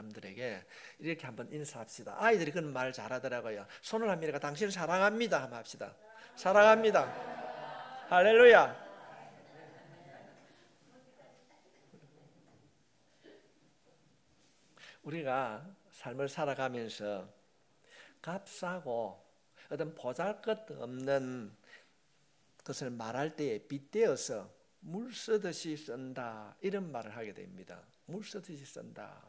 사람들에게 이렇게 한번 인사합시다. 아이들이 그런 말 잘하더라고요. 손을 한번 이렇게 당신을 사랑합니다 한번 합시다. 사랑합니다. 할렐루야. 우리가 삶을 살아가면서 값싸고 어떤 보잘것없는 것을 말할 때에 빗대어서 물 쓰듯이 쓴다 이런 말을 하게 됩니다. 물 쓰듯이 쓴다.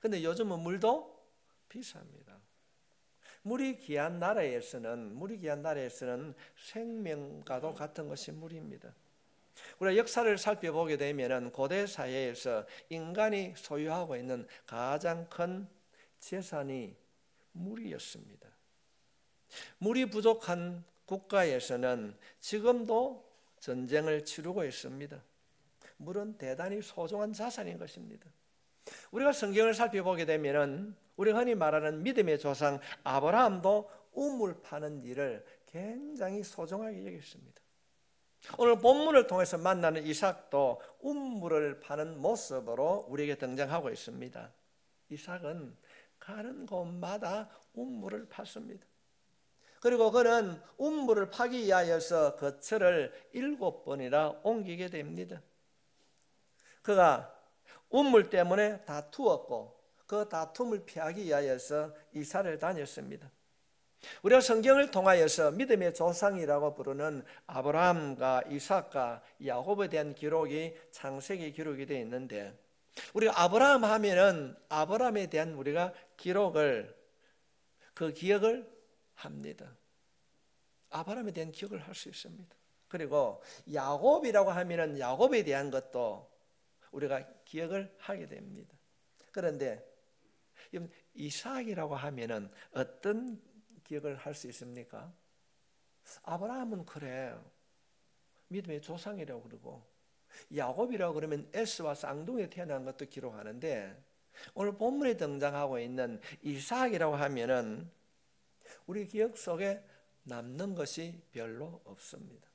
근데 요즘은 물도 비쌉니다. 물이 귀한 나라에서는 생명과도 같은 것이 물입니다. 우리가 역사를 살펴보게 되면 고대 사회에서 인간이 소유하고 있는 가장 큰 재산이 물이었습니다. 물이 부족한 국가에서는 지금도 전쟁을 치르고 있습니다. 물은 대단히 소중한 자산인 것입니다. 우리가 성경을 살펴보게 되면 우리 흔히 말하는 믿음의 조상 아브라함도 우물 파는 일을 굉장히 소중하게 여겼습니다. 오늘 본문을 통해서 만나는 이삭도 우물을 파는 모습으로 우리에게 등장하고 있습니다. 이삭은 가는 곳마다 우물을 팠습니다. 그리고 그는 우물을 파기 위하여서 거처를 7번이나 옮기게 됩니다. 그가 우물 때문에 다투었고 그 다툼을 피하기 위하여서 이사를 다녔습니다. 우리가 성경을 통하여서 믿음의 조상이라고 부르는 아브라함과 이삭과 야곱에 대한 기록이 창세기 기록이 되어 있는데 우리가 아브라함 하면은 아브라함에 대한 우리가 기억을 합니다. 아브라함에 대한 기억을 할 수 있습니다. 그리고 야곱이라고 하면은 야곱에 대한 것도 우리가 기억을 하게 됩니다. 그런데 이삭이라고 하면은 어떤 기억을 할 수 있습니까? 아브라함은 그래요. 믿음의 조상이라고 그러고 야곱이라고 그러면 에스와 쌍둥이에 태어난 것도 기록하는데 오늘 본문에 등장하고 있는 이삭이라고 하면은 우리 기억 속에 남는 것이 별로 없습니다.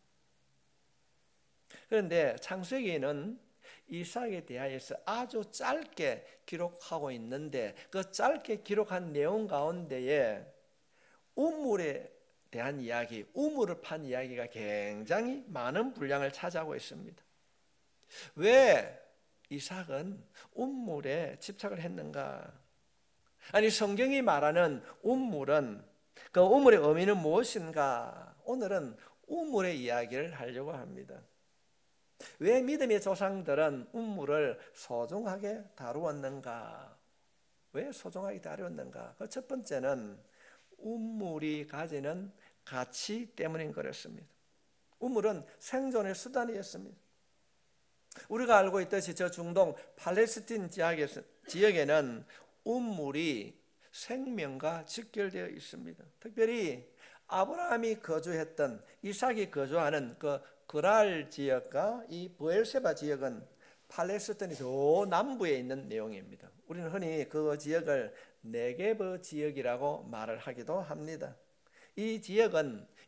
그런데 창세기에는 이삭에 대하여서 아주 짧게 기록하고 있는데 그 짧게 기록한 내용 가운데에 우물에 대한 이야기, 우물을 판 이야기가 굉장히 많은 분량을 차지하고 있습니다. 왜 이삭은 우물에 집착을 했는가? 아니 성경이 말하는 우물은 그 우물의 의미는 무엇인가? 오늘은 우물의 이야기를 하려고 합니다. 왜 믿음의 조상들은 우물을 소중하게 다루었는가? 왜 소중하게 다루었는가? 그 첫 번째는 우물이 가지는 가치 때문인 것이었습니다. 우물은 생존의 수단이었습니다. 우리가 알고 있듯이 저 중동 팔레스틴 지역에는 우물이 생명과 직결되어 있습니다. 특별히 아브라함이 거주했던 이삭이 거주하는 그 그랄 지역과 이 브엘세바 지역은 팔레스틴의 저 남부에 있는 내용입니다. 우리는 흔히 그 지역을 네게브 지역이라고 말을 하기도 합니다. 이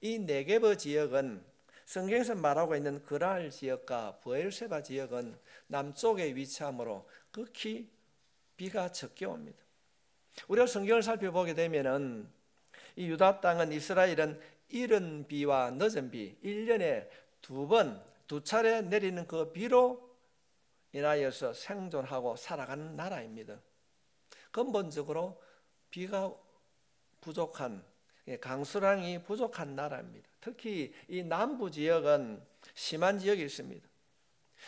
네게브 지역은 성경에서 말하고 있는 그랄 지역과 브엘세바 지역은 남쪽에 위치하므로 극히 비가 적게 옵니다. 우리가 성경을 살펴보게 되면은 이 유다 땅은 이스라엘은 이른 비와 늦은 비 1년에 두 차례 내리는 그 비로 인하여서 생존하고 살아가는 나라입니다. 근본적으로 비가 부족한 강수량이 부족한 나라입니다. 특히 이 남부 지역은 심한 지역이 있습니다.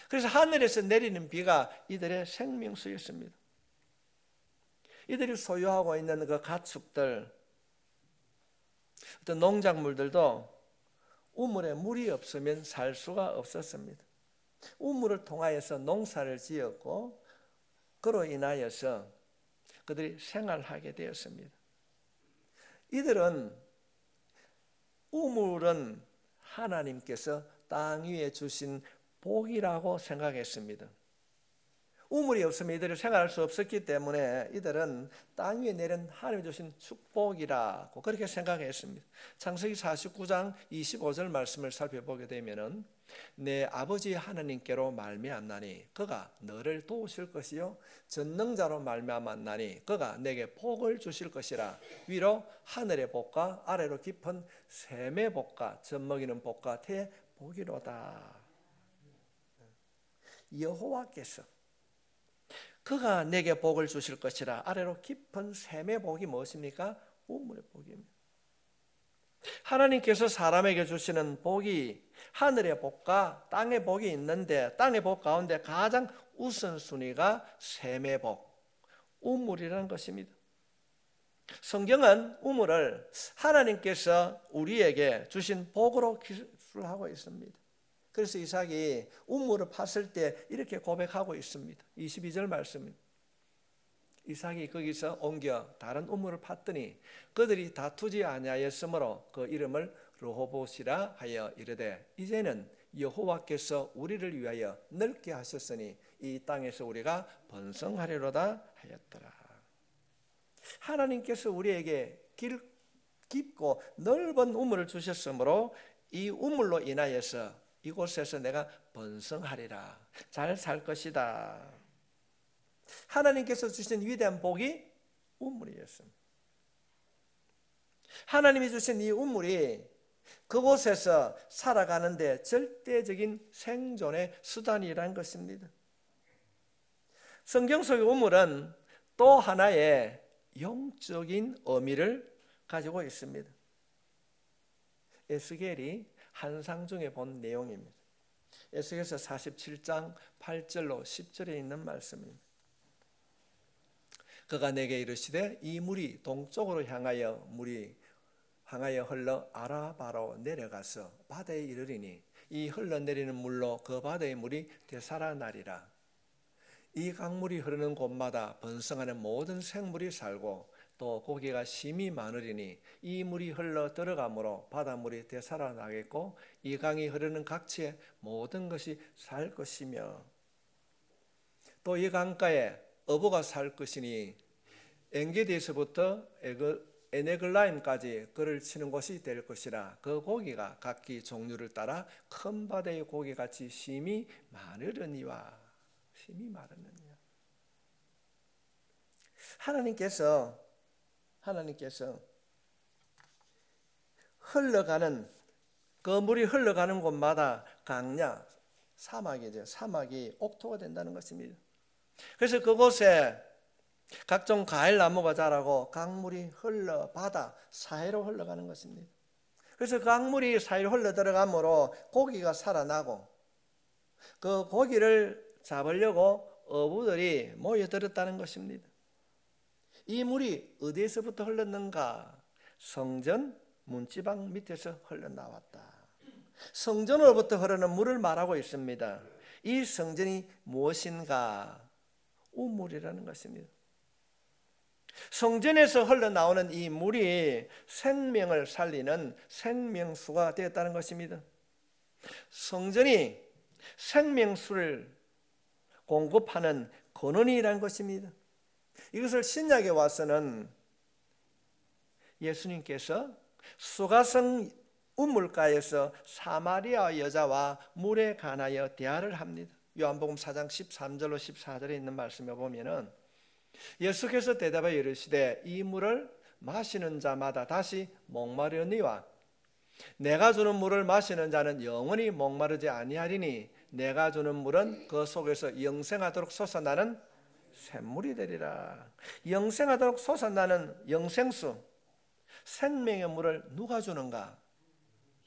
그래서 하늘에서 내리는 비가 이들의 생명수였습니다. 이들이 소유하고 있는 그 가축들, 어떤 농작물들도 우물에 물이 없으면 살 수가 없었습니다. 우물을 통하여서 농사를 지었고 그로 인하여서 그들이 생활하게 되었습니다. 이들은 우물은 하나님께서 땅 위에 주신 복이라고 생각했습니다. 우물이 없으면 이들이 생활할 수 없었기 때문에 이들은 땅 위에 내린 하나님이 주신 축복이라고 그렇게 생각했습니다. 창세기 49장 25절 말씀을 살펴보게 되면은 내 아버지 하나님께로 말미암나니 그가 너를 도우실 것이요 전능자로 말미암았나니 그가 내게 복을 주실 것이라. 위로 하늘의 복과 아래로 깊은 샘의 복과 젖먹이는 복과 태의 복이로다. 여호와께서 그가 내게 복을 주실 것이라. 아래로 깊은 샘의 복이 무엇입니까? 우물의 복입니다. 하나님께서 사람에게 주시는 복이 하늘의 복과 땅의 복이 있는데, 땅의 복 가운데 가장 우선순위가 샘의 복, 우물이라는 것입니다. 성경은 우물을 하나님께서 우리에게 주신 복으로 기술하고 있습니다. 그래서 이삭이 우물을 팠을 때 이렇게 고백하고 있습니다. 22절 말씀입니다. 이삭이 거기서 옮겨 다른 우물을 팠더니 그들이 다투지 아니하였으므로 그 이름을 르호봇이라 하여 이르되 이제는 여호와께서 우리를 위하여 넓게 하셨으니 이 땅에서 우리가 번성하리로다 하였더라. 하나님께서 우리에게 깊고 넓은 우물을 주셨으므로 이 우물로 인하여서 이곳에서 내가 번성하리라, 잘 살 것이다. 하나님께서 주신 위대한 복이 우물이었습니다. 하나님이 주신 이 우물이 그곳에서 살아가는데 절대적인 생존의 수단이라는 것입니다. 성경 속의 우물은 또 하나의 영적인 의미를 가지고 있습니다. 에스겔이 환상 중에 본 내용입니다. 에스겔서 47장 8절로 10절에 있는 말씀입니다. 그가 내게 이르시되 이 물이 동쪽으로 향하여 흘러 아라바로 내려가서 바다에 이르리니 이 흘러내리는 물로 그 바다의 물이 되살아나리라. 이 강물이 흐르는 곳마다 번성하는 모든 생물이 살고 또 고기가 심히 많으리니 이 물이 흘러 들어가므로 바닷물이 되살아나겠고 이 강이 흐르는 각지의 모든 것이 살 것이며 또 이 강가에 어부가 살 것이니 엔게디에서부터 에네글라임까지 그를 치는 곳이 될 것이라. 그 고기가 각기 종류를 따라 큰 바다의 고기같이 심히 마르느니와. 심히 마르느니와. 하나님께서 흘러가는 그 물이 흘러가는 곳마다 강야, 사막이죠. 사막이 옥토가 된다는 것입니다. 그래서 그곳에 각종 과일나무가 자라고 강물이 흘러 바다 사이로 흘러가는 것입니다. 그래서 그 강물이 사이로 흘러 들어가므로 고기가 살아나고 그 고기를 잡으려고 어부들이 모여들었다는 것입니다. 이 물이 어디에서부터 흘렀는가? 성전 문지방 밑에서 흘러나왔다. 성전으로부터 흐르는 물을 말하고 있습니다. 이 성전이 무엇인가? 우물이라는 것입니다. 성전에서 흘러나오는 이 물이 생명을 살리는 생명수가 되었다는 것입니다. 성전이 생명수를 공급하는 근원이라는 것입니다. 이것을 신약에 와서는 예수님께서 수가성 우물가에서 사마리아 여자와 물에 관하여 대화를 합니다. 요한복음 4장 13절로 14절에 있는 말씀에 보면은 예수께서 대답하여 이르시되 이 물을 마시는 자마다 다시 목마르니와 내가 주는 물을 마시는 자는 영원히 목마르지 아니하리니 내가 주는 물은 그 속에서 영생하도록 솟아나는 샘물이 되리라. 영생하도록 솟아나는 영생수, 생명의 물을 누가 주는가?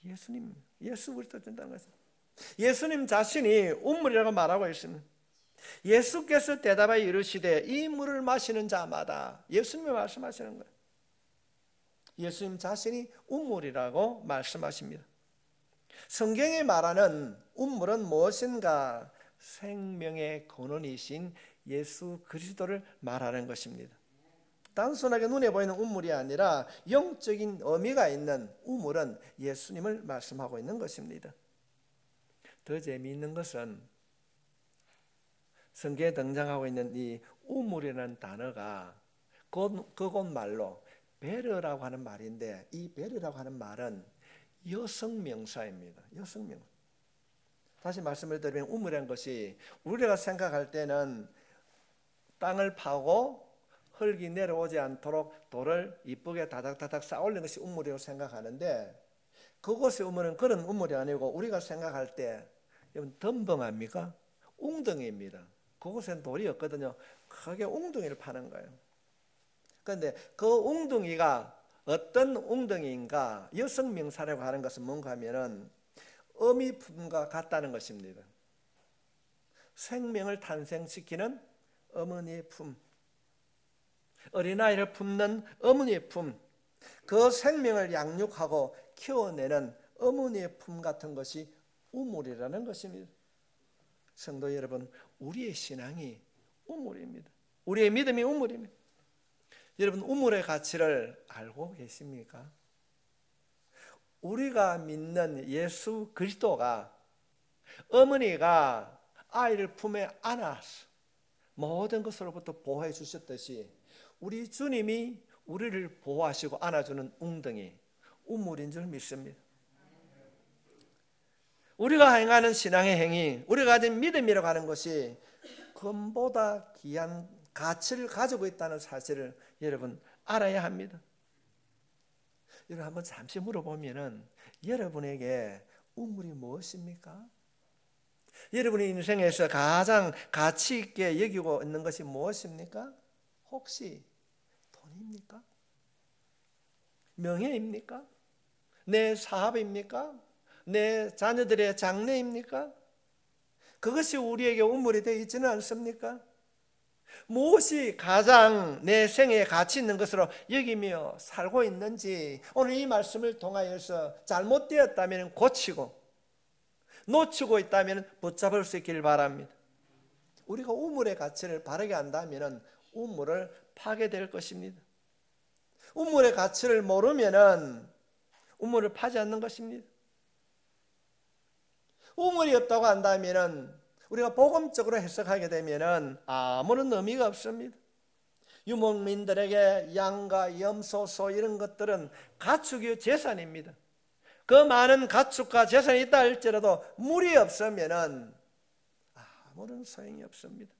예수님, 예수 그리스도 준다는 것입니다. 예수님 자신이 우물이라고 말하고 있습니다. 예수께서 대답하여 이르시되 이 물을 마시는 자마다, 예수님이 말씀하시는 거예요. 예수님 자신이 우물이라고 말씀하십니다. 성경이 말하는 우물은 무엇인가? 생명의 근원이신 예수 그리스도를 말하는 것입니다. 단순하게 눈에 보이는 우물이 아니라 영적인 의미가 있는 우물은 예수님을 말씀하고 있는 것입니다. 더 재미있는 것은 성경에 등장하고 있는 이 우물이라는 단어가 그곳 말로 베르라고 하는 말인데 이 베르라고 하는 말은 여성 명사입니다. 여성 명사. 다시 말씀을 드리면 우물이라는 것이 우리가 생각할 때는 땅을 파고 흙이 내려오지 않도록 돌을 이쁘게 다닥다닥 쌓아올리는 것이 우물이라고 생각하는데, 그곳의 우물은 그런 우물이 아니고 우리가 생각할 때 덤벙합니까? 웅덩이입니다. 그곳엔 돌이 없거든요. 크게 웅덩이를 파는 거예요. 그런데 그 웅덩이가 어떤 웅덩이인가, 여성명사라고 하는 것은 뭔가 하면은 어미 품과 같다는 것입니다. 생명을 탄생시키는 어머니의 품, 어린아이를 품는 어머니의 품, 그 생명을 양육하고 키워내는 어머니의 품 같은 것이 우물이라는 것입니다. 성도 여러분, 우리의 신앙이 우물입니다. 우리의 믿음이 우물입니다. 여러분, 우물의 가치를 알고 계십니까? 우리가 믿는 예수 그리스도가 어머니가 아이를 품에 안아서 모든 것으로부터 보호해 주셨듯이 우리 주님이 우리를 보호하시고 안아주는 웅덩이, 우물인 줄 믿습니다. 우리가 행하는 신앙의 행위, 우리가 가진 믿음이라고 하는 것이 금보다 귀한 가치를 가지고 있다는 사실을 여러분 알아야 합니다. 여러분 한번 잠시 물어보면은 여러분에게 우물이 무엇입니까? 여러분의 인생에서 가장 가치 있게 여기고 있는 것이 무엇입니까? 혹시 돈입니까? 명예입니까? 내 사업입니까? 내 자녀들의 장래입니까? 그것이 우리에게 우물이 되어 있지는 않습니까? 무엇이 가장 내 생애에 가치 있는 것으로 여기며 살고 있는지 오늘 이 말씀을 통하여서 잘못되었다면 고치고 놓치고 있다면 붙잡을 수 있기를 바랍니다. 우리가 우물의 가치를 바르게 안다면 우물을 파게 될 것입니다. 우물의 가치를 모르면 우물을 파지 않는 것입니다. 우물이 없다고 한다면 우리가 복음적으로 해석하게 되면 아무런 의미가 없습니다. 유목민들에게 양과 염소, 소 이런 것들은 가축의 재산입니다. 그 많은 가축과 재산이 있다 할지라도 물이 없으면 아무런 소용이 없습니다.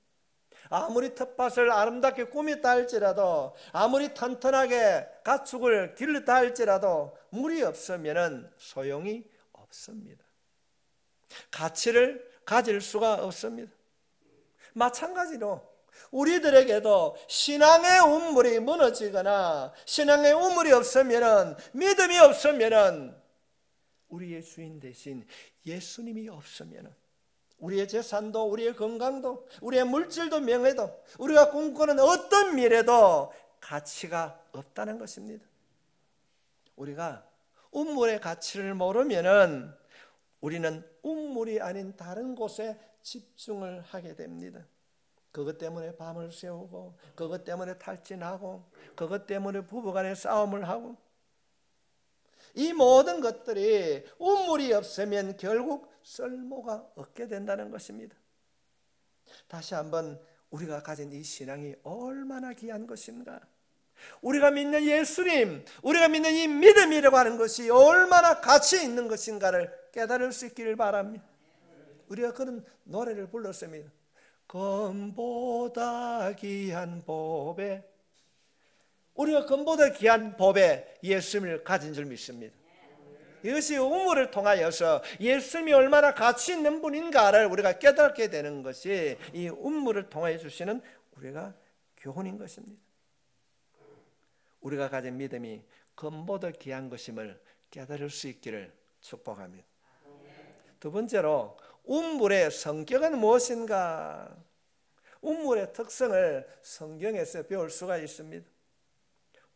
아무리 텃밭을 아름답게 꾸몄다 할지라도, 아무리 튼튼하게 가축을 길렀다 할지라도 물이 없으면 소용이 없습니다. 가치를 가질 수가 없습니다. 마찬가지로 우리들에게도 신앙의 우물이 무너지거나 신앙의 우물이 없으면, 믿음이 없으면, 우리의 주인 대신 예수님이 없으면 우리의 재산도, 우리의 건강도, 우리의 물질도, 명예도, 우리가 꿈꾸는 어떤 미래도 가치가 없다는 것입니다. 우리가 우물의 가치를 모르면 우리는 우물이 아닌 다른 곳에 집중을 하게 됩니다. 그것 때문에 밤을 새우고, 그것 때문에 탈진하고, 그것 때문에 부부간에 싸움을 하고, 이 모든 것들이 우물이 없으면 결국 쓸모가 없게 된다는 것입니다. 다시 한번 우리가 가진 이 신앙이 얼마나 귀한 것인가, 우리가 믿는 예수님, 우리가 믿는 이 믿음이라고 하는 것이 얼마나 가치 있는 것인가를 깨달을 수 있기를 바랍니다. 우리가 그런 노래를 불렀습니다. 금보다 귀한 보배, 우리가 금보다 귀한 보배 예수님을 가진 줄 믿습니다. 이것이 우물을 통하여서 예수님이 얼마나 가치 있는 분인가를 우리가 깨닫게 되는 것이 이 우물을 통하여 주시는 우리가 교훈인 것입니다. 우리가 가진 믿음이 금보다 귀한 것임을 깨달을 수 있기를 축복합니다. 두 번째로 우물의 성격은 무엇인가? 우물의 특성을 성경에서 배울 수가 있습니다.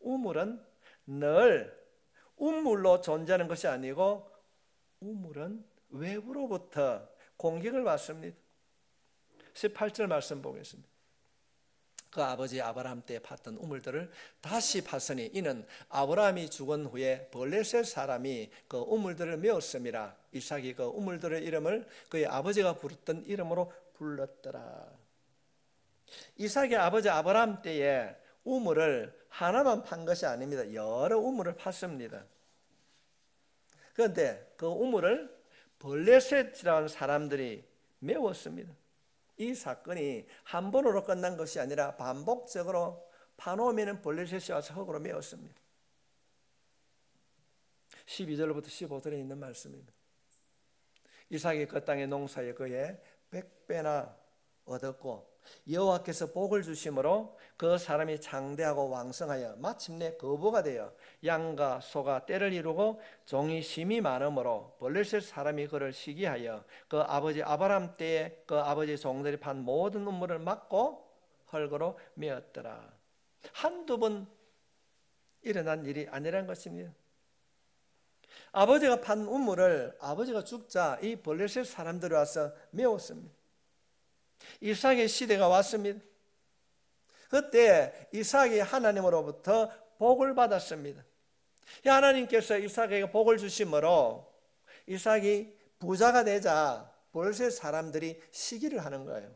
우물은 늘 우물로 존재하는 것이 아니고 우물은 외부로부터 공격을 받습니다. 18절 말씀 보겠습니다. 그 아버지 아브라함 때 팠던 우물들을 다시 팠으니 이는 아브라함이 죽은 후에 블레셋 사람이 그 우물들을 메었음이라. 이삭이 그 우물들의 이름을 그의 아버지가 부르던 이름으로 불렀더라. 이삭의 아버지 아브라함 때에 우물을 하나만 판 것이 아닙니다. 여러 우물을 팠습니다. 그런데 그 우물을 블레셋이라는 사람들이 메웠습니다. 이 사건이 한 번으로 끝난 것이 아니라 반복적으로 파노미는 블레셋이 와서 흙으로 메웠습니다. 12절부터 15절에 있는 말씀입니다. 이삭이 그 땅의 농사에 그의 100배나 얻었고 여호와께서 복을 주심으로 그 사람이 장대하고 왕성하여 마침내 거부가 되어 양과 소가 떼를 이루고 종이 심이 많으므로 블레셋 사람이 그를 시기하여 그 아버지 아브라함 때에 그 아버지 종들이 판 모든 우물을 막고 흙으로 메었더라. 한두 번 일어난 일이 아니란 것입니다. 아버지가 판 우물을 아버지가 죽자 이 블레셋 사람들이 와서 메웠습니다. 이삭의 시대가 왔습니다. 그때 이삭이 하나님으로부터 복을 받았습니다. 하나님께서 이삭에게 복을 주심으로 이삭이 부자가 되자 블레셋 사람들이 시기를 하는 거예요.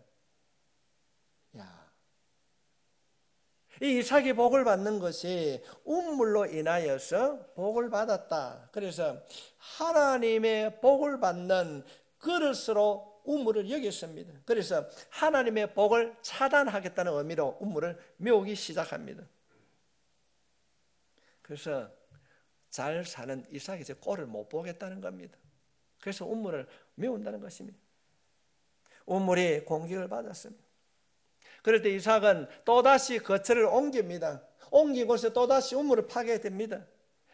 이 이삭이 복을 받는 것이 우물로 인하여서 복을 받았다. 그래서 하나님의 복을 받는 그릇으로 우물을 여겼습니다. 그래서 하나님의 복을 차단하겠다는 의미로 우물을 메우기 시작합니다. 그래서 잘 사는 이삭이 이제 꼴을 못 보겠다는 겁니다. 그래서 우물을 메운다는 것입니다. 우물이 공격을 받았습니다. 그럴 때 이삭은 또다시 거처를 옮깁니다. 옮기고서 또다시 우물을 파괴됩니다.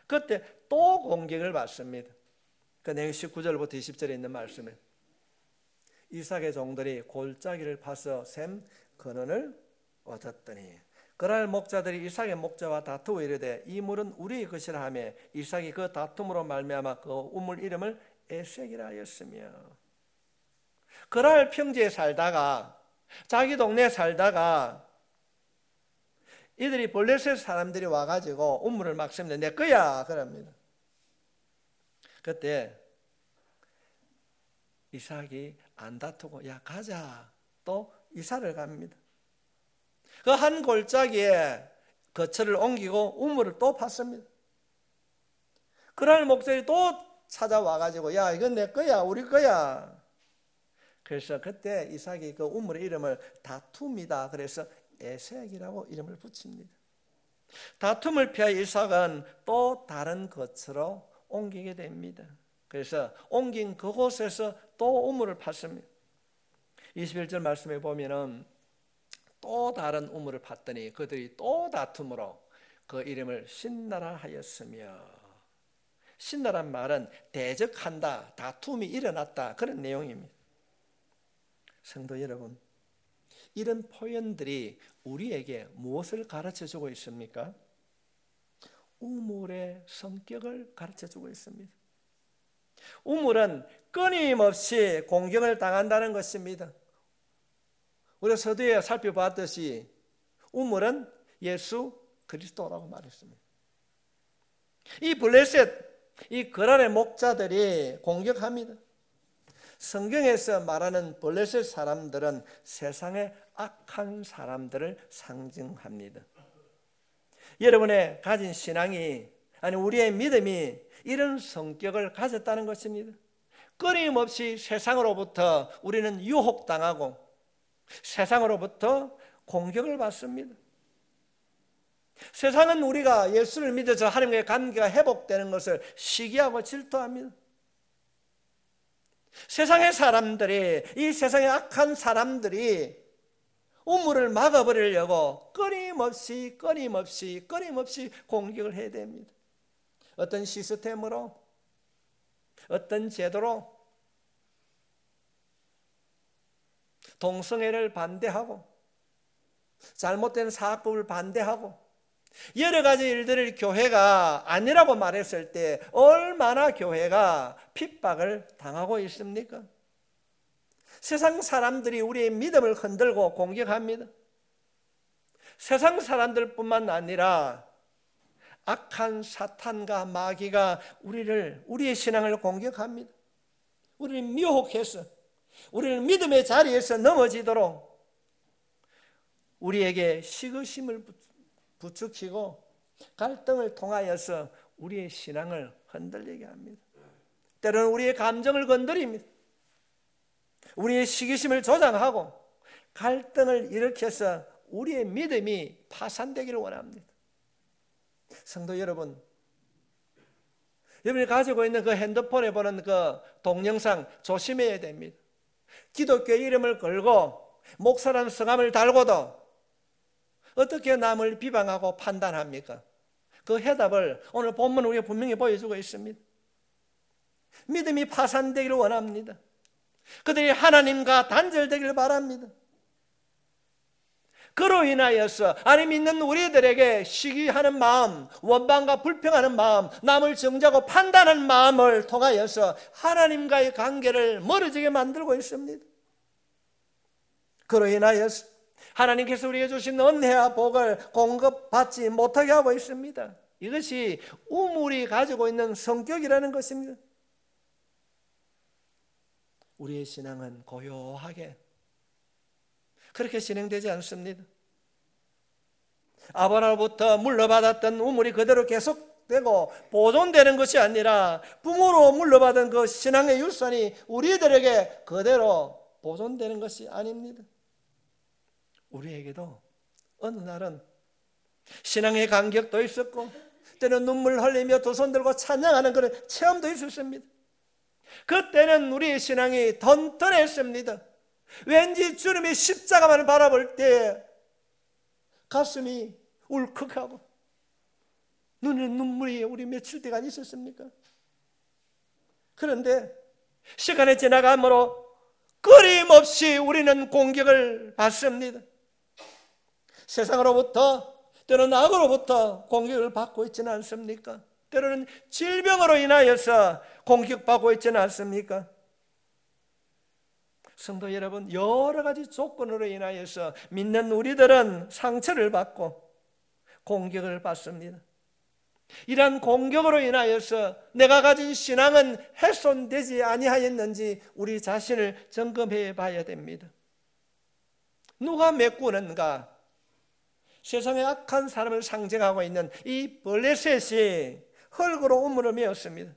그때 또 공격을 받습니다. 그 내용 19절부터 20절에 있는 말씀에 이삭의 종들이 골짜기를 파서 샘 근원을 얻었더니 그날 목자들이 이삭의 목자와 다투어 이르되 이 물은 우리의 것이라 하며 이삭이 그 다툼으로 말미암아 그 우물 이름을 에색이라 하였으며 그날 평지에 살다가 자기 동네에 살다가 이들이 블레셋 사람들이 와가지고 우물을 막습니다. 내 거야 그럽니다. 그때 이삭이 안 다투고 야 가자 또 이사를 갑니다. 그 한 골짜기에 거처를 옮기고 우물을 또 팠습니다. 그날 목자들이 또 찾아와가지고 야 이건 내 거야 우리 거야. 그래서 그때 이삭이 그 우물의 이름을 다툼이다 그래서 에색이라고 이름을 붙입니다. 다툼을 피하여 이삭은 또 다른 거처로 옮기게 됩니다. 그래서 옮긴 그곳에서 또 우물을 팠습니다. 21절 말씀에 보면은 또 다른 우물을 팠더니 그들이 또 다툼으로 그 이름을 신나라 하였으며 신나란 말은 대적한다, 다툼이 일어났다 그런 내용입니다. 성도 여러분, 이런 표현들이 우리에게 무엇을 가르쳐주고 있습니까? 우물의 성격을 가르쳐주고 있습니다. 우물은 끊임없이 공격을 당한다는 것입니다. 우리가 서두에 살펴봤듯이 우물은 예수 그리스도라고 말했습니다. 이 블레셋, 이 거란의 목자들이 공격합니다. 성경에서 말하는 블레셋 사람들은 세상의 악한 사람들을 상징합니다. 여러분의 가진 신앙이 아니 우리의 믿음이 이런 성격을 가졌다는 것입니다. 끊임없이 세상으로부터 우리는 유혹당하고 세상으로부터 공격을 받습니다. 세상은 우리가 예수를 믿어서 하나님과의 관계가 회복되는 것을 시기하고 질투합니다. 세상의 사람들이 이 세상의 악한 사람들이 우물을 막아버리려고 끊임없이 공격을 해야 됩니다. 어떤 시스템으로 어떤 제도로 동성애를 반대하고 잘못된 사학법을 반대하고 여러 가지 일들을 교회가 아니라고 말했을 때 얼마나 교회가 핍박을 당하고 있습니까? 세상 사람들이 우리의 믿음을 흔들고 공격합니다. 세상 사람들뿐만 아니라 악한 사탄과 마귀가 우리의 신앙을 공격합니다. 우리를 미혹해서 우리를 믿음의 자리에서 넘어지도록 우리에게 시기심을 부추기고 갈등을 통하여서 우리의 신앙을 흔들리게 합니다. 때로는 우리의 감정을 건드립니다. 우리의 시기심을 조장하고 갈등을 일으켜서 우리의 믿음이 파산되기를 원합니다. 성도 여러분, 여러분이 가지고 있는 그 핸드폰에 보는 그 동영상 조심해야 됩니다. 기독교 이름을 걸고 목사라는 성함을 달고도 어떻게 남을 비방하고 판단합니까? 그 해답을 오늘 본문 우리가 분명히 보여주고 있습니다. 믿음이 파산되기를 원합니다. 그들이 하나님과 단절되기를 바랍니다. 그로 인하여서 아니 믿는 우리들에게 시기하는 마음, 원망과 불평하는 마음, 남을 정죄하고 판단하는 마음을 통하여서 하나님과의 관계를 멀어지게 만들고 있습니다. 그로 인하여서 하나님께서 우리에게 주신 은혜와 복을 공급받지 못하게 하고 있습니다. 이것이 우물이 가지고 있는 성격이라는 것입니다. 우리의 신앙은 고요하게 그렇게 진행되지 않습니다. 아브라함으로부터 물려받았던 우물이 그대로 계속되고 보존되는 것이 아니라 부모로 물려받은 그 신앙의 유산이 우리들에게 그대로 보존되는 것이 아닙니다. 우리에게도 어느 날은 신앙의 간격도 있었고 때는 눈물 흘리며 두 손 들고 찬양하는 그런 체험도 있었습니다. 그때는 우리의 신앙이 던던했습니다. 왠지 주님의 십자가만 바라볼 때 가슴이 울컥하고 눈에 눈물이 우리 며칠 동안 있었습니까? 그런데 시간이 지나감으로 끊임없이 우리는 공격을 받습니다. 세상으로부터 때로는 악으로부터 공격을 받고 있지는 않습니까? 때로는 질병으로 인하여서 공격받고 있지는 않습니까? 성도 여러분, 여러 가지 조건으로 인하여서 믿는 우리들은 상처를 받고 공격을 받습니다. 이러한 공격으로 인하여서 내가 가진 신앙은 훼손되지 아니하였는지 우리 자신을 점검해 봐야 됩니다. 누가 메꾸는가? 세상의 악한 사람을 상징하고 있는 이 블레셋이 흙으로 우물을 메었습니다.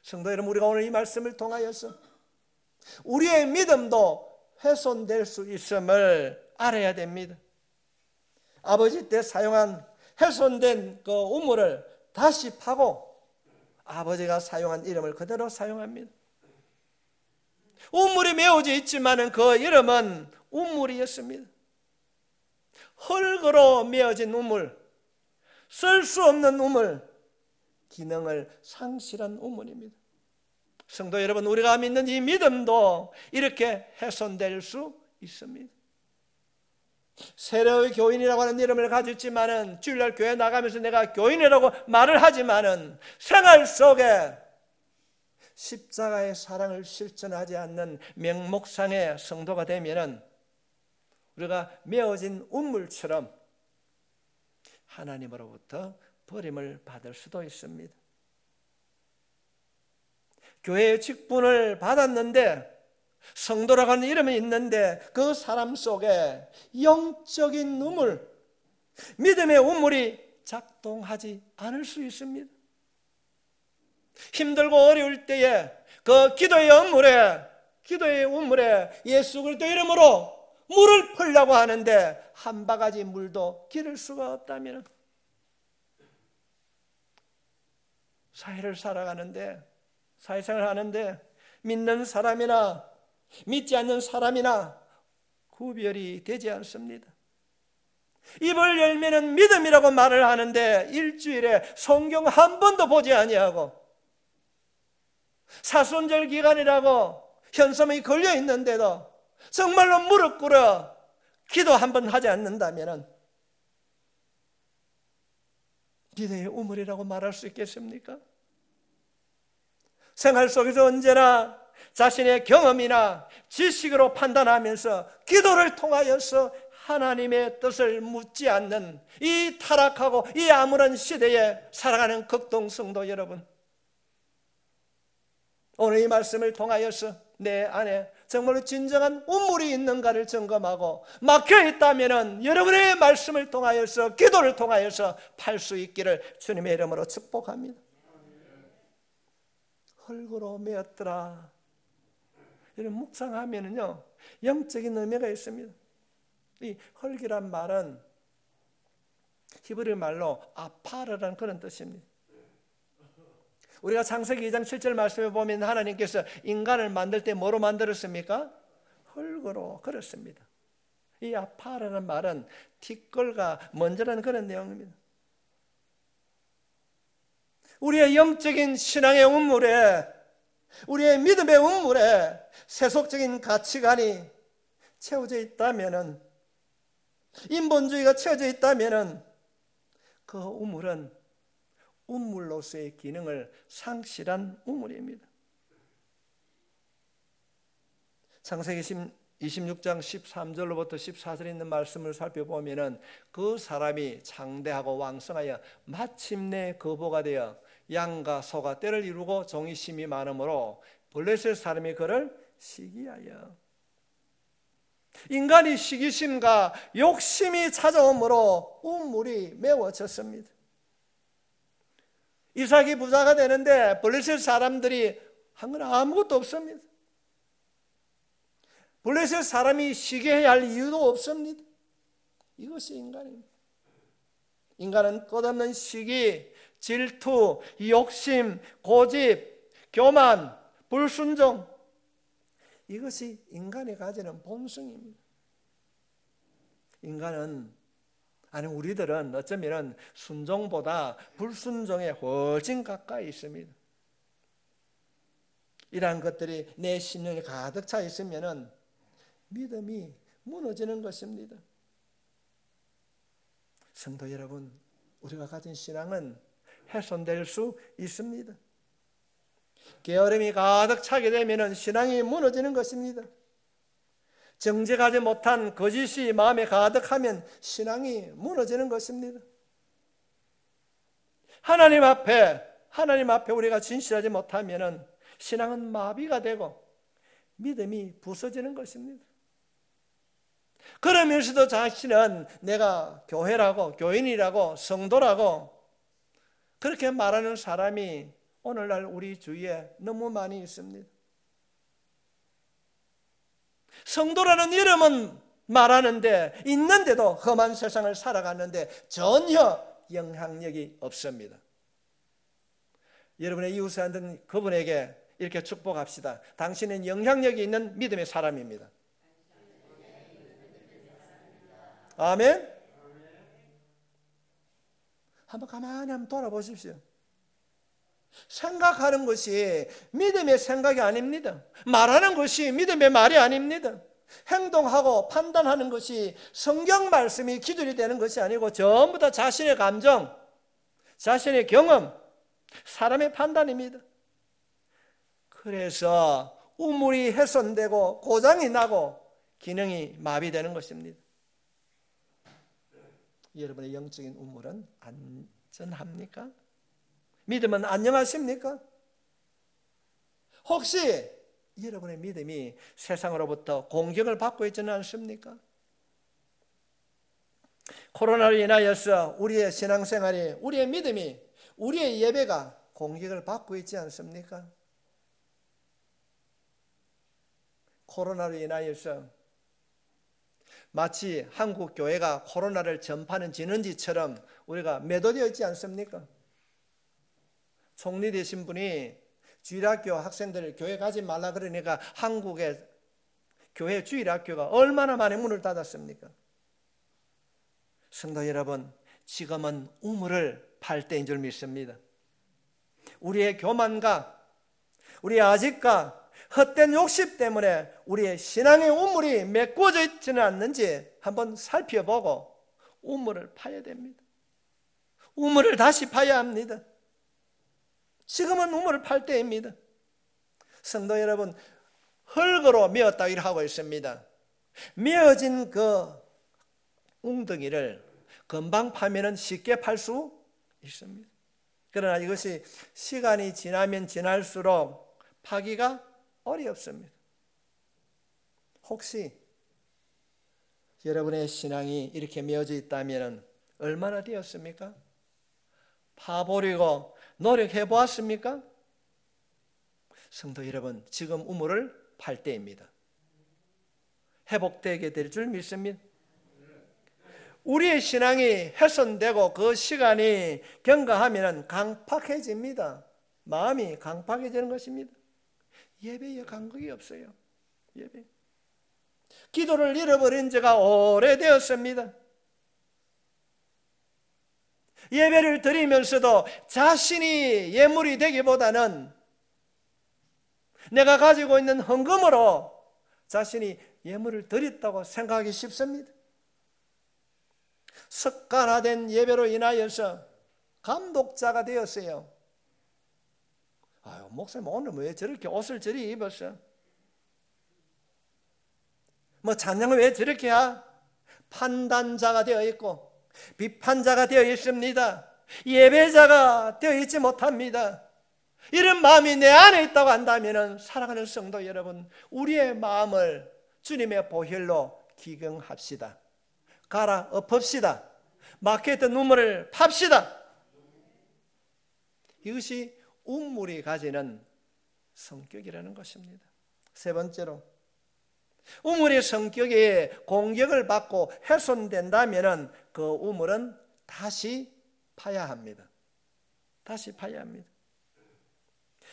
성도 여러분, 우리가 오늘 이 말씀을 통하여서 우리의 믿음도 훼손될 수 있음을 알아야 됩니다. 아버지 때 사용한 훼손된 그 우물을 다시 파고 아버지가 사용한 이름을 그대로 사용합니다. 우물이 메어져 있지만 그 이름은 우물이었습니다. 흙으로 메어진 우물, 쓸 수 없는 우물, 기능을 상실한 우물입니다. 성도 여러분, 우리가 믿는 이 믿음도 이렇게 훼손될 수 있습니다. 세례의 교인이라고 하는 이름을 가졌지만은 주일날 교회 나가면서 내가 교인이라고 말을 하지만은 생활 속에 십자가의 사랑을 실천하지 않는 명목상의 성도가 되면은 우리가 메어진 우물처럼 하나님으로부터 버림을 받을 수도 있습니다. 교회의 직분을 받았는데 성도라고 하는 이름이 있는데 그 사람 속에 영적인 우물, 믿음의 우물이 작동하지 않을 수 있습니다. 힘들고 어려울 때에 그 기도의 우물에 예수 그리스도 이름으로 물을 풀려고 하는데 한 바가지 물도 기를 수가 없다면 사회를 살아가는데 사회생활을 하는데 믿는 사람이나 믿지 않는 사람이나 구별이 되지 않습니다. 입을 열면은 믿음이라고 말을 하는데 일주일에 성경 한 번도 보지 아니하고 사순절 기간이라고 현수막이 걸려 있는데도 정말로 무릎 꿇어 기도 한 번 하지 않는다면 믿음의 우물이라고 말할 수 있겠습니까? 생활 속에서 언제나 자신의 경험이나 지식으로 판단하면서 기도를 통하여서 하나님의 뜻을 묻지 않는 이 타락하고 이 암울한 시대에 살아가는 극동성도 여러분, 오늘 이 말씀을 통하여서 내 안에 정말로 진정한 우물이 있는가를 점검하고 막혀있다면 여러분의 말씀을 통하여서 기도를 통하여서 팔 수 있기를 주님의 이름으로 축복합니다. 흙으로 메었더라. 이런 묵상하면은요, 영적인 의미가 있습니다. 이 흙이란 말은 히브리 말로 아파르라는 그런 뜻입니다. 우리가 창세기 2장 7절 말씀에 보면 하나님께서 인간을 만들 때 뭐로 만들었습니까? 흙으로. 그렇습니다. 이 아파라는 말은 티끌과 먼지라는 그런 내용입니다. 우리의 영적인 신앙의 운물에, 우리의 믿음의 운물에 세속적인 가치관이 채워져 있다면은, 인본주의가 채워져 있다면은 그 우물은 우물로서의 기능을 상실한 우물입니다. 창세기 26장 13절로부터 14절에 있는 말씀을 살펴보면은 그 사람이 장대하고 왕성하여 마침내 거보가 되어 양과 소가 떼를 이루고 종이 심이 많으므로 블레셋 사람이 그를 시기하여. 인간이 시기심과 욕심이 찾아오므로 우물이 메워졌습니다. 이삭이 부자가 되는데 블레셋 사람들이 한 건 아무것도 없습니다. 블레셋 사람이 시기해야 할 이유도 없습니다. 이것이 인간입니다. 인간은 끝없는 시기, 질투, 욕심, 고집, 교만, 불순종, 이것이 인간이 가지는 본성입니다. 우리들은 어쩌면 순종보다 불순종에 훨씬 가까이 있습니다. 이러한 것들이 내 심령에 가득 차 있으면 믿음이 무너지는 것입니다. 성도 여러분, 우리가 가진 신앙은 훼손될 수 있습니다. 게으름이 가득 차게 되면 신앙이 무너지는 것입니다. 정직하지 못한 거짓이 마음에 가득하면 신앙이 무너지는 것입니다. 하나님 앞에 우리가 진실하지 못하면 신앙은 마비가 되고 믿음이 부서지는 것입니다. 그러면서도 자신은 내가 교회라고, 교인이라고, 성도라고 그렇게 말하는 사람이 오늘날 우리 주위에 너무 많이 있습니다. 성도라는 이름은 말하는데, 있는데도 험한 세상을 살아가는데 전혀 영향력이 없습니다. 여러분의 이웃사람들은 그분에게 이렇게 축복합시다. 당신은 영향력이 있는 믿음의 사람입니다. 아멘. 한번 가만히 한번 돌아보십시오. 생각하는 것이 믿음의 생각이 아닙니다. 말하는 것이 믿음의 말이 아닙니다. 행동하고 판단하는 것이 성경 말씀이 기준이 되는 것이 아니고 전부 다 자신의 감정, 자신의 경험, 사람의 판단입니다. 그래서 우물이 훼손되고 고장이 나고 기능이 마비되는 것입니다. 여러분의 영적인 우물은 안전합니까? 믿음은 안녕하십니까? 혹시 여러분의 믿음이 세상으로부터 공격을 받고 있지는 않습니까? 코로나로 인하여서 우리의 신앙생활이, 우리의 믿음이, 우리의 예배가 공격을 받고 있지 않습니까? 코로나로 인하여서 마치 한국 교회가 코로나를 전파하는 진원지처럼 우리가 매도되어 있지 않습니까? 총리 되신 분이 주일학교 학생들을 교회 가지 말라 그러니까 한국의 교회 주일학교가 얼마나 많이 문을 닫았습니까? 성도 여러분, 지금은 우물을 팔 때인 줄 믿습니다. 우리의 교만과 우리의 아집과 헛된 욕심 때문에 우리의 신앙의 우물이 메꿔져 있지는 않는지 한번 살펴보고 우물을 파야 됩니다. 우물을 다시 파야 합니다. 지금은 우물을 팔 때입니다. 성도 여러분, 흙으로 메었다고 일하고 있습니다. 메어진 그 웅덩이를 금방 파면은 쉽게 팔 수 있습니다. 그러나 이것이 시간이 지나면 지날수록 파기가 어렵습니다. 혹시 여러분의 신앙이 이렇게 메어져 있다면 얼마나 되었습니까? 파보려고 노력해 보았습니까? 성도 여러분, 지금 우물을 팔 때입니다. 회복되게 될 줄 믿습니다. 우리의 신앙이 훼손되고 그 시간이 경과하면 강팍해집니다. 마음이 강팍해지는 것입니다. 예배에 간격이 없어요. 예배. 기도를 잃어버린 지가 오래되었습니다. 예배를 드리면서도 자신이 예물이 되기보다는 내가 가지고 있는 헌금으로 자신이 예물을 드렸다고 생각하기 쉽습니다. 습관화된 예배로 인하여서 감독자가 되었어요. 아유, 목사님 오늘 왜 저렇게 옷을 저리 입었어? 뭐 찬양을 왜 저렇게 판단자가 되어 있고 비판자가 되어 있습니다. 예배자가 되어 있지 못합니다. 이런 마음이 내 안에 있다고 한다면 사랑하는 성도 여러분, 우리의 마음을 주님의 보혈로 기경합시다. 갈아 엎읍시다. 막혀있던 눈물을 팝시다. 이것이 우물이 가지는 성격이라는 것입니다. 세 번째로, 우물의 성격이 공격을 받고 훼손된다면 그 우물은 다시 파야 합니다. 다시 파야 합니다.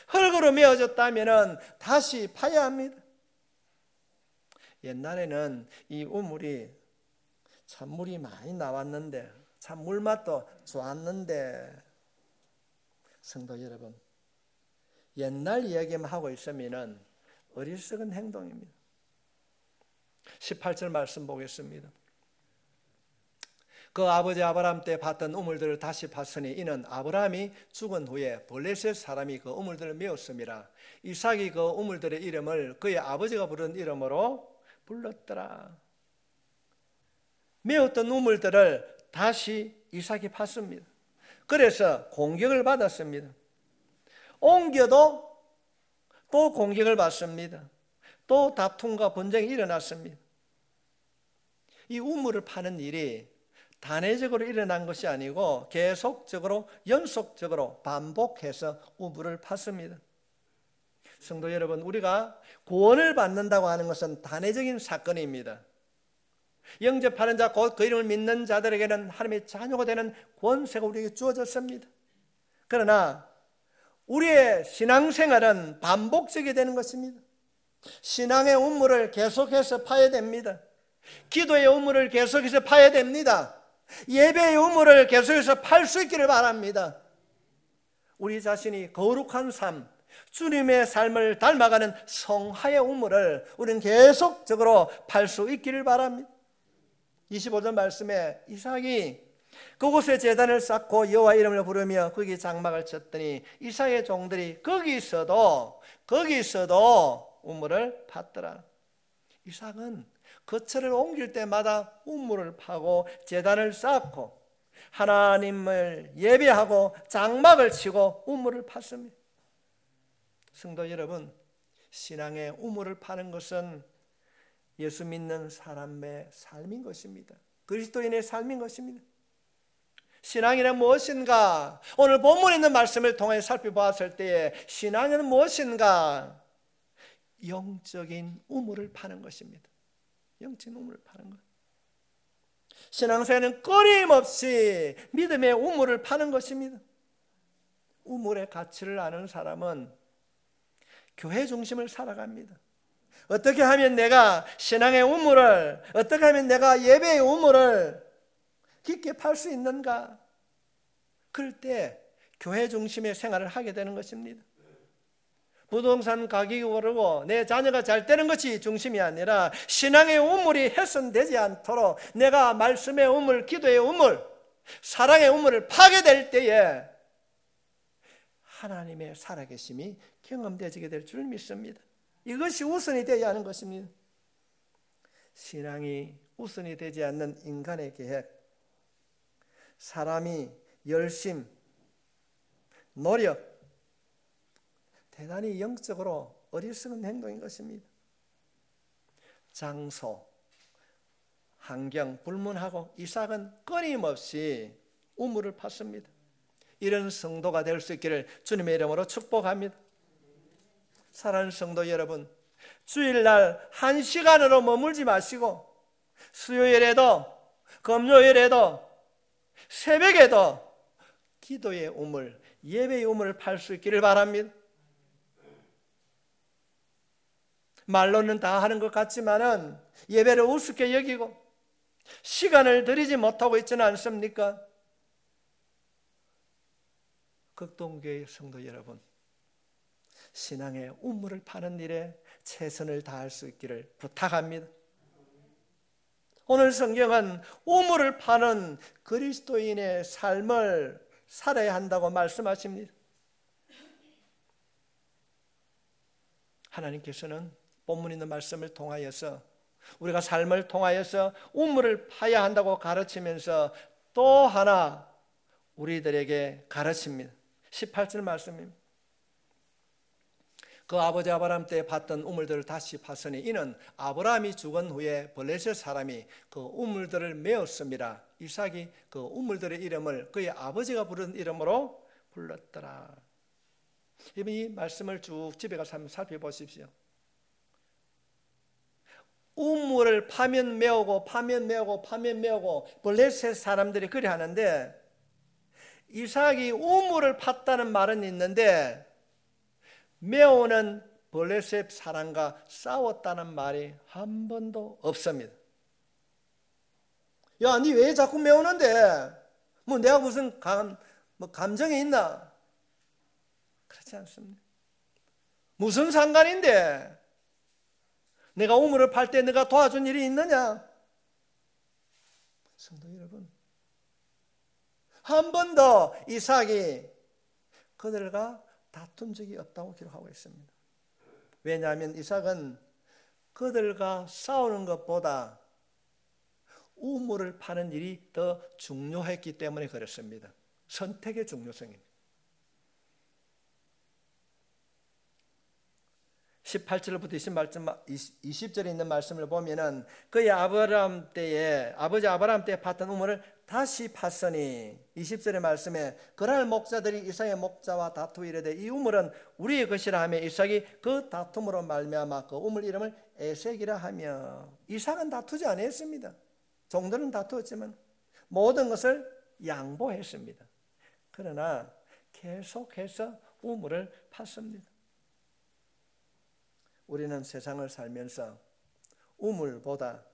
흙으로 메어졌다면 다시 파야 합니다. 옛날에는 이 우물이 참 물이 많이 나왔는데 참 물맛도 좋았는데, 성도 여러분, 옛날 이야기만 하고 있으면 어리석은 행동입니다. 18절 말씀 보겠습니다. 그 아버지 아브라함 때 봤던 우물들을 다시 봤으니 이는 아브라함이 죽은 후에 블레셋 사람이 그 우물들을 메었음이라. 이삭이 그 우물들의 이름을 그의 아버지가 부른 이름으로 불렀더라. 메었던 우물들을 다시 이삭이 팠습니다. 그래서 공격을 받았습니다. 옮겨도 또 공격을 받습니다. 또 다툼과 분쟁이 일어났습니다. 이 우물을 파는 일이 단회적으로 일어난 것이 아니고 계속적으로 연속적으로 반복해서 우물을 팠습니다. 성도 여러분, 우리가 구원을 받는다고 하는 것은 단회적인 사건입니다. 영접하는 자, 곧 그 이름을 믿는 자들에게는 하나님의 자녀가 되는 권세가 우리에게 주어졌습니다. 그러나 우리의 신앙생활은 반복적이 되는 것입니다. 신앙의 우물을 계속해서 파야 됩니다. 기도의 우물을 계속해서 파야 됩니다. 예배의 우물을 계속해서 팔 수 있기를 바랍니다. 우리 자신이 거룩한 삶, 주님의 삶을 닮아가는 성화의 우물을 우리는 계속적으로 팔 수 있기를 바랍니다. 25절 말씀에 이삭이 그곳에 제단을 쌓고 여호와 이름을 부르며 거기 장막을 쳤더니 이삭의 종들이 거기서도 우물을 팠더라. 이삭은 거처를 옮길 때마다 우물을 파고 제단을 쌓고 하나님을 예배하고 장막을 치고 우물을 팠습니다. 성도 여러분, 신앙의 우물을 파는 것은 예수 믿는 사람의 삶인 것입니다. 그리스도인의 삶인 것입니다. 신앙이란 무엇인가? 오늘 본문에 있는 말씀을 통해 살펴보았을 때에 신앙은 무엇인가? 영적인 우물을 파는 것입니다. 영적인 우물을 파는 것. 신앙생활은 끊임없이 믿음의 우물을 파는 것입니다. 우물의 가치를 아는 사람은 교회 중심을 살아갑니다. 어떻게 하면 내가 신앙의 우물을, 어떻게 하면 내가 예배의 우물을 깊게 팔 수 있는가? 그럴 때 교회 중심의 생활을 하게 되는 것입니다. 부동산 가격이 오르고 내 자녀가 잘 되는 것이 중심이 아니라 신앙의 우물이 훼손되지 않도록 내가 말씀의 우물, 기도의 우물, 사랑의 우물을 파게 될 때에 하나님의 살아계심이 경험되게 될 줄 믿습니다. 이것이 우선이 되어야 하는 것입니다. 신앙이 우선이 되지 않는 인간의 계획, 사람이 열심, 노력, 대단히 영적으로 어리석은 행동인 것입니다. 장소, 환경 불문하고 이삭은 끊임없이 우물을 팠습니다. 이런 성도가 될 수 있기를 주님의 이름으로 축복합니다. 사랑하는 성도 여러분, 주일날 1시간으로 머물지 마시고 수요일에도 금요일에도 새벽에도 기도의 우물, 예배의 우물을 팔 수 있기를 바랍니다. 말로는 다 하는 것 같지만은 예배를 우습게 여기고 시간을 들이지 못하고 있지는 않습니까? 극동교회 성도 여러분, 신앙의 우물을 파는 일에 최선을 다할 수 있기를 부탁합니다. 오늘 성경은 우물을 파는 그리스도인의 삶을 살아야 한다고 말씀하십니다. 하나님께서는 본문 있는 말씀을 통하여서 우리가 삶을 통하여서 우물을 파야 한다고 가르치면서 또 하나 우리들에게 가르칩니다. 18절 말씀입니다. 그 아버지 아브라함 때 팠던 우물들을 다시 팠으니 이는 아브라함이 죽은 후에 블레셋 사람이 그 우물들을 메었습니다. 이삭이 그 우물들의 이름을 그의 아버지가 부른 이름으로 불렀더라. 이 말씀을 쭉 집에 가서 한번 살펴보십시오. 우물을 파면 메우고 파면 메우고 파면 메우고 블레셋 사람들이 그리 하는데, 이삭이 우물을 팠다는 말은 있는데 메오는 블레셋 사람과 싸웠다는 말이 한 번도 없습니다. 야, 니 왜 자꾸 메오는데? 뭐 내가 무슨 감정이 있나? 그렇지 않습니다. 무슨 상관인데? 내가 우물을 팔 때 내가 도와준 일이 있느냐? 성도 여러분, 한 번도 이삭이 그들과 다툰 적이 없다고 기록하고 있습니다. 왜냐하면 이삭은 그들과 싸우는 것보다 우물을 파는 일이 더 중요했기 때문에 그렇습니다. 선택의 중요성입니다. 18절부터 20절에 있는 말씀을 보면은 그의 아버지 아브라함 때에 팠던 우물을 다시 팠으니, 20절의 말씀에 그날 목자들이 이삭의 목자와 다투이르되 이 우물은 우리의 것이라 하며 이삭이 그 다툼으로 말미암아 그 우물 이름을 에색이라 하며. 이삭은 다투지 않았습니다. 종들은 다투었지만 모든 것을 양보했습니다. 그러나 계속해서 우물을 팠습니다. 우리는 세상을 살면서 우물보다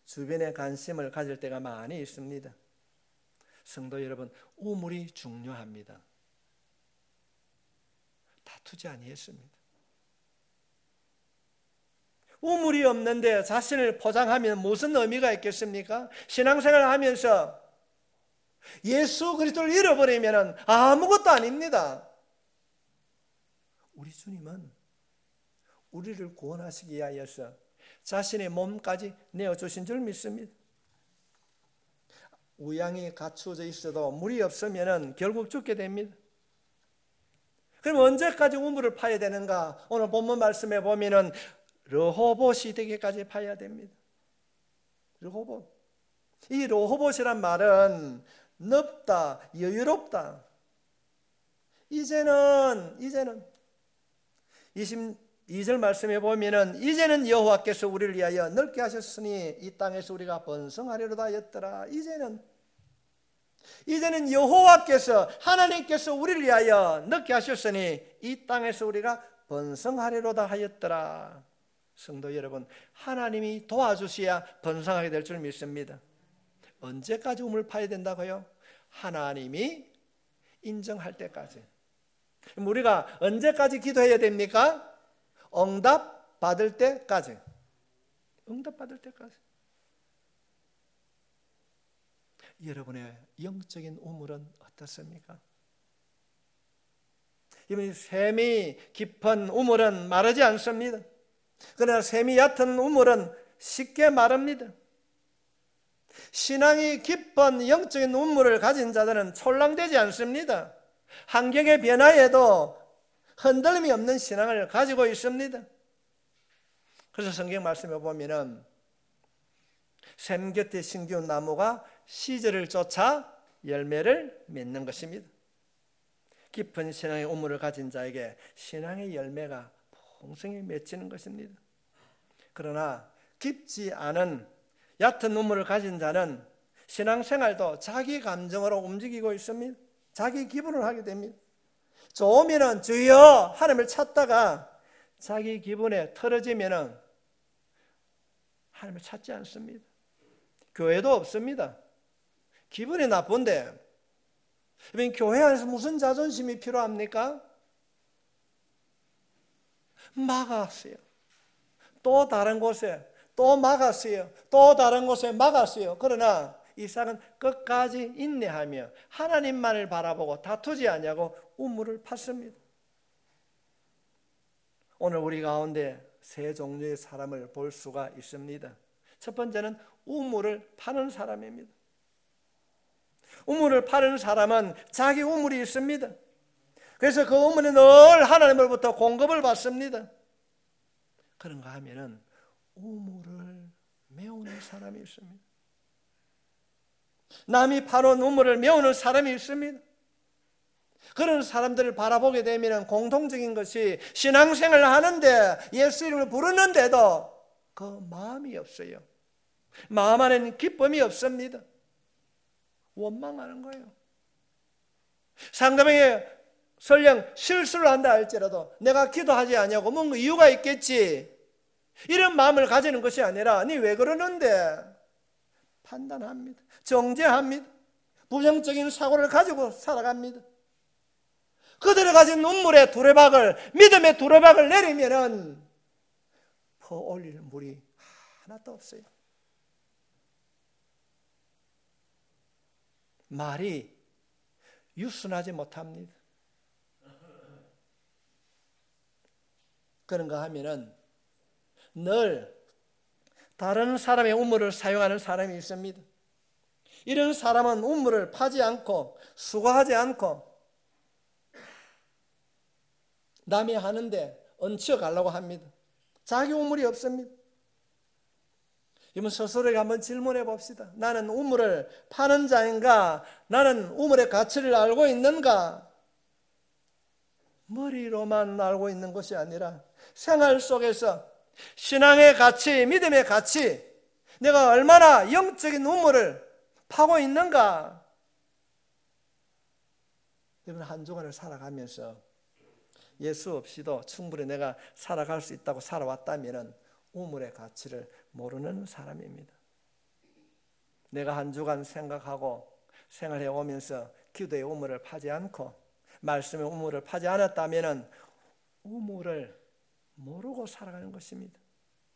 주변에 관심을 가질 때가 많이 있습니다. 성도 여러분, 우물이 중요합니다. 다투지 아니했습니다. 우물이 없는데 자신을 포장하면 무슨 의미가 있겠습니까? 신앙생활을 하면서 예수 그리스도를 잃어버리면 아무것도 아닙니다. 우리 주님은 우리를 구원하시기 위하여서 자신의 몸까지 내어주신 줄 믿습니다. 우양이 갖추어져 있어도 물이 없으면 결국 죽게 됩니다. 그럼 언제까지 우물을 파야 되는가? 오늘 본문 말씀에 보면은 르호봇이 되기까지 파야 됩니다. 르호봇. 이 르호봇이란 말은 넓다, 여유롭다. 이제는 22절 말씀에 보면은 이제는 여호와께서 우리를 위하여 넓게 하셨으니 이 땅에서 우리가 번성하리로다 하였더라. 이제는 여호와께서, 하나님께서 우리를 위하여 넓게 하셨으니 이 땅에서 우리가 번성하리로다 하였더라. 성도 여러분, 하나님이 도와주셔야 번성하게 될 줄 믿습니다. 언제까지 우물 파야 된다고요? 하나님이 인정할 때까지. 우리가 언제까지 기도해야 됩니까? 응답 받을 때까지. 응답 받을 때까지. 여러분의 영적인 우물은 어떻습니까? 이미 샘이 깊은 우물은 마르지 않습니다. 그러나 샘이 얕은 우물은 쉽게 마릅니다. 신앙이 깊은 영적인 우물을 가진 자들은 촐랑되지 않습니다. 환경의 변화에도 흔들림이 없는 신앙을 가지고 있습니다. 그래서 성경 말씀에 보면은 샘 곁에 심기운 나무가 시절을 쫓아 열매를 맺는 것입니다. 깊은 신앙의 우물을 가진 자에게 신앙의 열매가 공성에 맺히는 것입니다. 그러나 깊지 않은 얕은 눈물을 가진 자는 신앙생활도 자기 감정으로 움직이고 있습니다. 자기 기분을 하게 됩니다. 좋으면 주여 하나님을 찾다가 자기 기분에 틀어지면 하나님을 찾지 않습니다. 교회도 없습니다. 기분이 나쁜데 교회 안에서 무슨 자존심이 필요합니까? 막았어요. 또 다른 곳에 또 막았어요. 또 다른 곳에 막았어요. 그러나 이삭은 끝까지 인내하며 하나님만을 바라보고 다투지 않냐고 우물을 팠습니다. 오늘 우리 가운데 세 종류의 사람을 볼 수가 있습니다. 첫 번째는 우물을 파는 사람입니다. 우물을 파는 사람은 자기 우물이 있습니다. 그래서 그 우물에 늘 하나님으로부터 공급을 받습니다. 그런가 하면은 우물을 메우는 사람이 있습니다. 남이 파놓은 우물을 메우는 사람이 있습니다. 그런 사람들을 바라보게 되면 공통적인 것이 신앙생활을 하는데 예수 이름을 부르는데도 그 마음이 없어요. 마음 안에는 기쁨이 없습니다. 원망하는 거예요. 상대방이 설령 실수를 한다 할지라도 내가 기도하지 않냐고 뭔가 이유가 있겠지, 이런 마음을 가지는 것이 아니라 니 왜 그러는데 판단합니다. 정죄합니다. 부정적인 사고를 가지고 살아갑니다. 그들이 가진 눈물의 두레박을, 믿음의 두레박을 내리면은 퍼올릴 물이 하나도 없어요. 말이 유순하지 못합니다. 그런가 하면은 늘 다른 사람의 우물을 사용하는 사람이 있습니다. 이런 사람은 우물을 파지 않고 수고하지 않고 남이 하는데 얹혀 가려고 합니다. 자기 우물이 없습니다. 이번 스스로에게 한번 질문해 봅시다. 나는 우물을 파는 자인가? 나는 우물의 가치를 알고 있는가? 머리로만 알고 있는 것이 아니라 생활 속에서 신앙의 가치, 믿음의 가치, 내가 얼마나 영적인 우물을 파고 있는가? 이번 한 주간을 살아가면서 예수 없이도 충분히 내가 살아갈 수 있다고 살아왔다면 우물의 가치를 모르는 사람입니다. 내가 한 주간 생각하고 생활해 오면서 기도의 우물을 파지 않고 말씀의 우물을 파지 않았다면 우물을 모르고 살아가는 것입니다.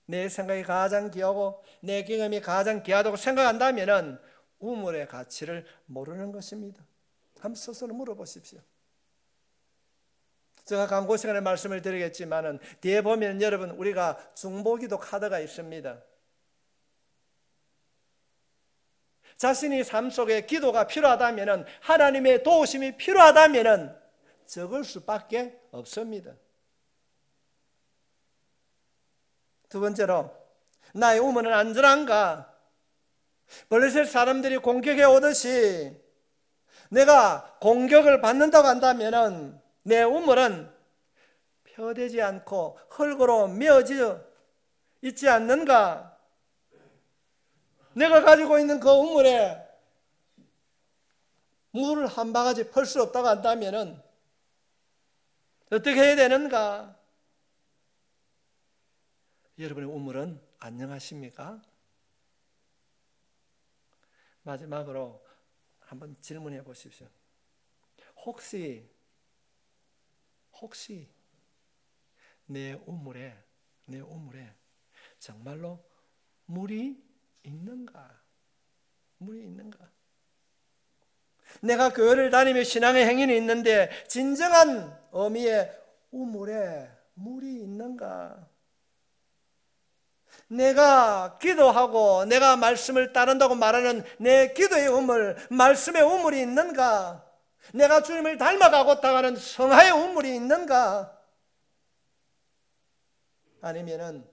내 생각이 가장 귀하고 내 경험이 가장 귀하다고 생각한다면 우물의 가치를 모르는 것입니다. 한번 스스로 물어보십시오. 제가 광고 시간에 말씀을 드리겠지만은 뒤에 보면 여러분 우리가 중보기도 카드가 있습니다. 자신이 삶 속에 기도가 필요하다면은, 하나님의 도우심이 필요하다면은 적을 수밖에 없습니다. 두 번째로 나의 우물은 안전한가? 블레셋 사람들이 공격해 오듯이 내가 공격을 받는다고 한다면은 내 우물은 펴대지 않고 흙으로 메어져 있지 않는가? 내가 가지고 있는 그 우물에 물을 한 바가지 풀 수 없다고 한다면은 어떻게 해야 되는가? 여러분의 우물은 안녕하십니까? 마지막으로 한번 질문해 보십시오. 혹시 내 우물에 정말로 물이 있는가? 물이 있는가? 내가 교회를 다니며 신앙의 행위는 있는데 진정한 의미의 우물에 물이 있는가? 내가 기도하고 내가 말씀을 따른다고 말하는 내 기도의 우물, 말씀의 우물이 있는가? 내가 주님을 닮아가고 있다는 성화의 우물이 있는가? 아니면은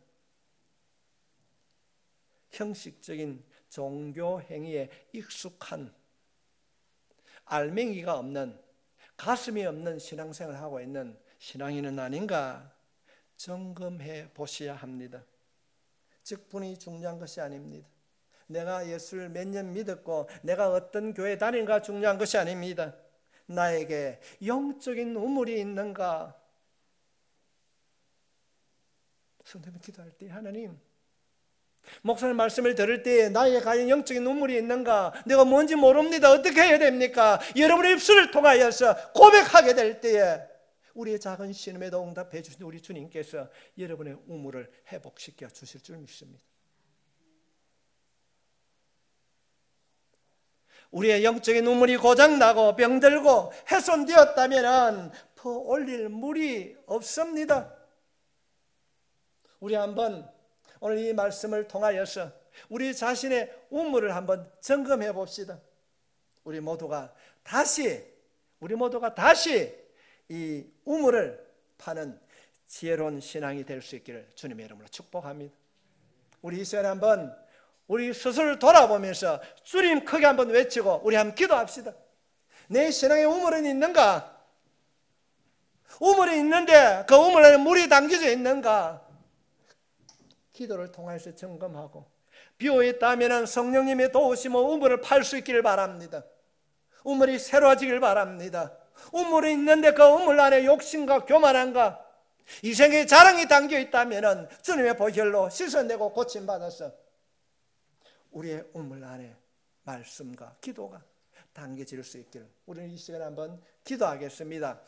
형식적인 종교 행위에 익숙한 알맹이가 없는, 가슴이 없는 신앙생활을 하고 있는 신앙인은 아닌가? 점검해 보셔야 합니다. 직분이 중요한 것이 아닙니다. 내가 예수를 몇 년 믿었고 내가 어떤 교회 다니는가 중요한 것이 아닙니다. 나에게 영적인 우물이 있는가? 성도님 기도할 때 하나님, 목사님 말씀을 들을 때 나에게 과연 영적인 우물이 있는가? 내가 뭔지 모릅니다. 어떻게 해야 됩니까? 여러분의 입술을 통하여서 고백하게 될 때에 우리의 작은 신음에도 응답해 주신 우리 주님께서 여러분의 우물을 회복시켜 주실 줄 믿습니다. 우리의 영적인 우물이 고장나고 병들고 훼손되었다면 더 올릴 물이 없습니다. 우리 한번 오늘 이 말씀을 통하여서 우리 자신의 우물을 한번 점검해 봅시다. 우리 모두가 다시 이 우물을 파는 지혜로운 신앙이 될 수 있기를 주님의 이름으로 축복합니다. 우리 이 시간에 한번 우리 스스로를 돌아보면서 주님 크게 한번 외치고 우리 한번 기도합시다. 내 신앙의 우물은 있는가? 우물이 있는데 그 우물 안에 물이 담겨져 있는가? 기도를 통해서 점검하고 비어있다면 성령님의 도우심으로 우물을 팔 수 있기를 바랍니다. 우물이 새로워지길 바랍니다. 우물이 있는데 그 우물 안에 욕심과 교만함과 이생의 자랑이 담겨 있다면 주님의 보혈로 씻어내고 고침받아서 우리의 우물 안에 말씀과 기도가 담겨질 수 있기를 우리는 이 시간에 한번 기도하겠습니다.